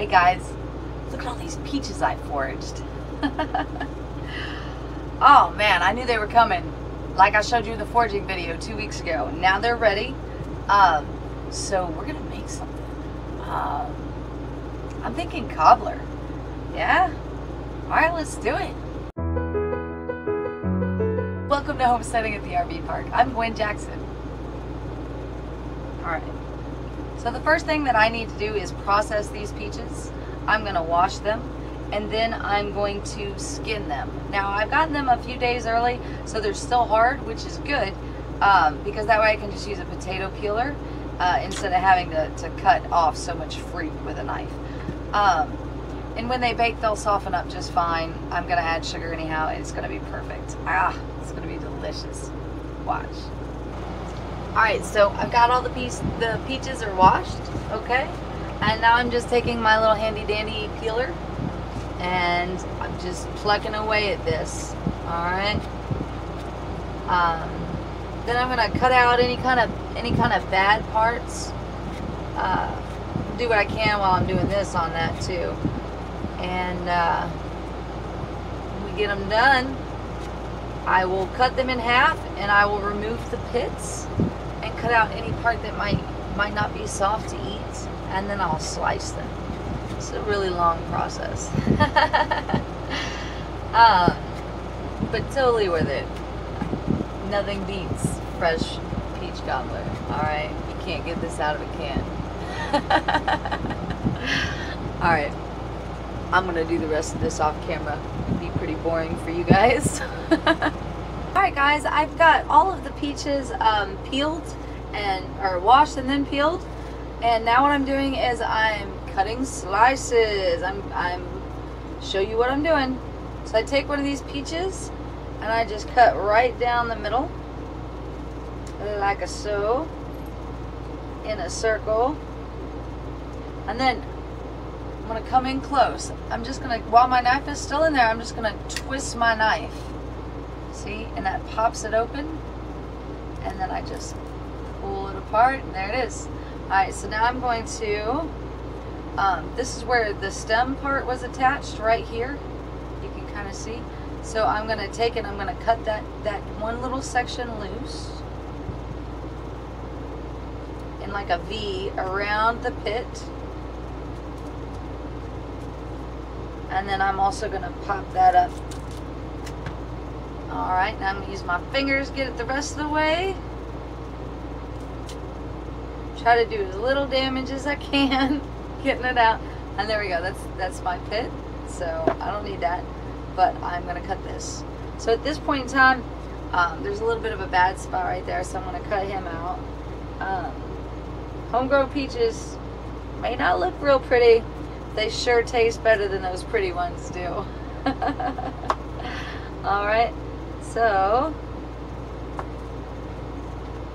Hey guys, look at all these peaches I foraged. Oh man, I knew they were coming. Like I showed you in the foraging video 2 weeks ago. Now they're ready. So we're gonna make something. I'm thinking cobbler. Yeah? Alright, let's do it. Welcome to Homesteading at the RV Park. I'm Gwen Jackson. Alright. So the first thing that I need to do is process these peaches. I'm going to wash them and then I'm going to skin them. Now I've gotten them a few days early, so they're still hard, which is good, because that way I can just use a potato peeler instead of having to cut off so much fruit with a knife. And when they bake, they'll soften up just fine. I'm going to add sugar anyhow, and it's going to be perfect. It's going to be delicious. Watch. Alright, so I've got all the peaches are washed, okay? And now I'm just taking my little handy dandy peeler and I'm just plucking away at this. Alright. Then I'm gonna cut out any kind of bad parts. Do what I can while I'm doing this on that too. And when we get them done, I will cut them in half and I will remove the pits and cut out any part that might not be soft to eat, and then I'll slice them. It's a really long process. But totally worth it. Nothing beats fresh peach cobbler. Alright, you can't get this out of a can. Alright, I'm gonna do the rest of this off camera. It'd be pretty boring for you guys. Alright guys, I've got all of the peaches peeled or washed and then peeled, and now what I'm doing is I'm cutting slices. I'm show you what I'm doing. So I take one of these peaches and I just cut right down the middle like so, in a circle, and then I'm gonna come in close. I'm just gonna, while my knife is still in there, I'm just gonna twist my knife. See, and that pops it open, and then I just pull it apart, and there it is. Alright, so now I'm going to, this is where the stem part was attached, right here. You can kind of see. So I'm going to take it, I'm going to cut that one little section loose, in like a V around the pit. And then I'm also going to pop that up. Alright, now I'm going to use my fingers, get it the rest of the way. Try to do as little damage as I can, getting it out. And there we go, that's my pit. So I don't need that, but I'm going to cut this. So at this point in time, there's a little bit of a bad spot right there, so I'm going to cut him out. Homegrown peaches may not look real pretty. They sure taste better than those pretty ones do. Alright. So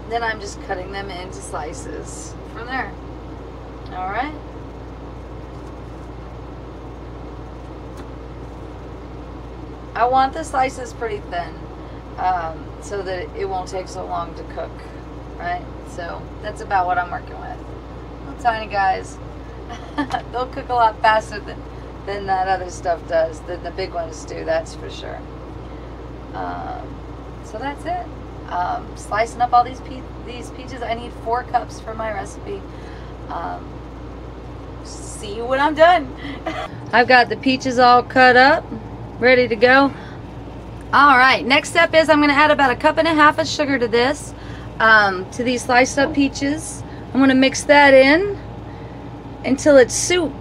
then I'm just cutting them into slices from there. Alright. I want the slices pretty thin, so that it won't take so long to cook. Right? So that's about what I'm working with. Little tiny guys. They'll cook a lot faster than that other stuff does, than the big ones do, that's for sure. So that's it. Slicing up all these peaches. I need 4 cups for my recipe. See you when I'm done. I've got the peaches all cut up, ready to go. Alright, next step is I'm going to add about 1.5 cups of sugar to this, to these sliced up peaches. I'm going to mix that in until it's soup.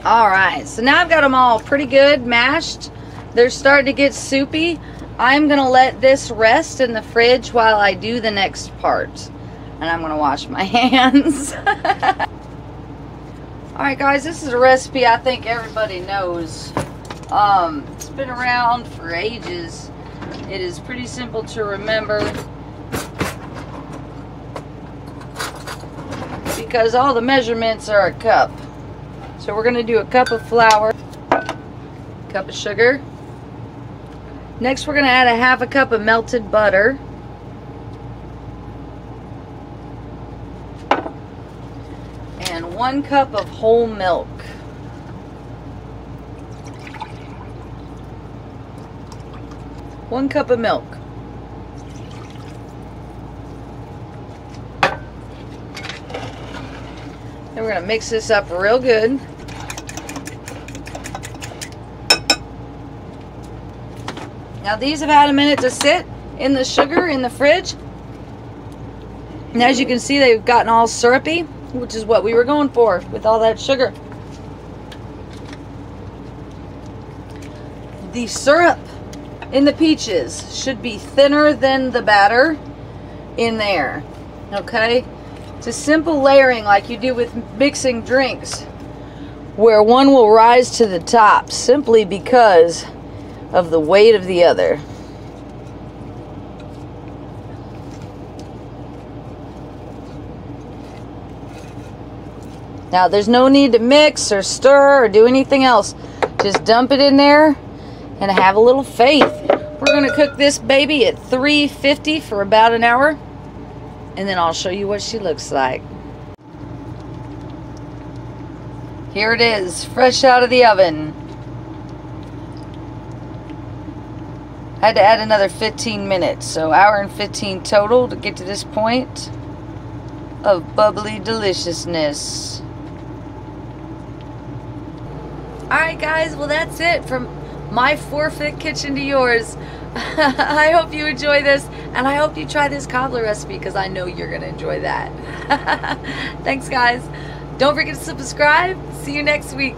Alright, so now I've got them all pretty good mashed. They're starting to get soupy. I'm going to let this rest in the fridge while I do the next part. And I'm going to wash my hands. Alright guys, this is a recipe I think everybody knows. It's been around for ages. It is pretty simple to remember, because all the measurements are a cup. So we're going to do a cup of flour, a cup of sugar. Next we're going to add 1/2 cup of melted butter. And 1 cup of whole milk. 1 cup of milk. Then we're going to mix this up real good. Now these have had a minute to sit in the sugar in the fridge. And as you can see, they've gotten all syrupy, which is what we were going for with all that sugar. The syrup in the peaches should be thinner than the batter in there. Okay? It's a simple layering like you do with mixing drinks, where one will rise to the top simply because of the weight of the other. Now there's no need to mix or stir or do anything else. Just dump it in there and have a little faith. We're going to cook this baby at 350 for about an hour, and then I'll show you what she looks like. Here it is, fresh out of the oven. I had to add another 15 minutes, so hour and 15 total to get to this point of bubbly deliciousness. Alright guys, well that's it from my forfeit kitchen to yours. I hope you enjoy this, and I hope you try this cobbler recipe because I know you're going to enjoy that. Thanks guys. Don't forget to subscribe. See you next week.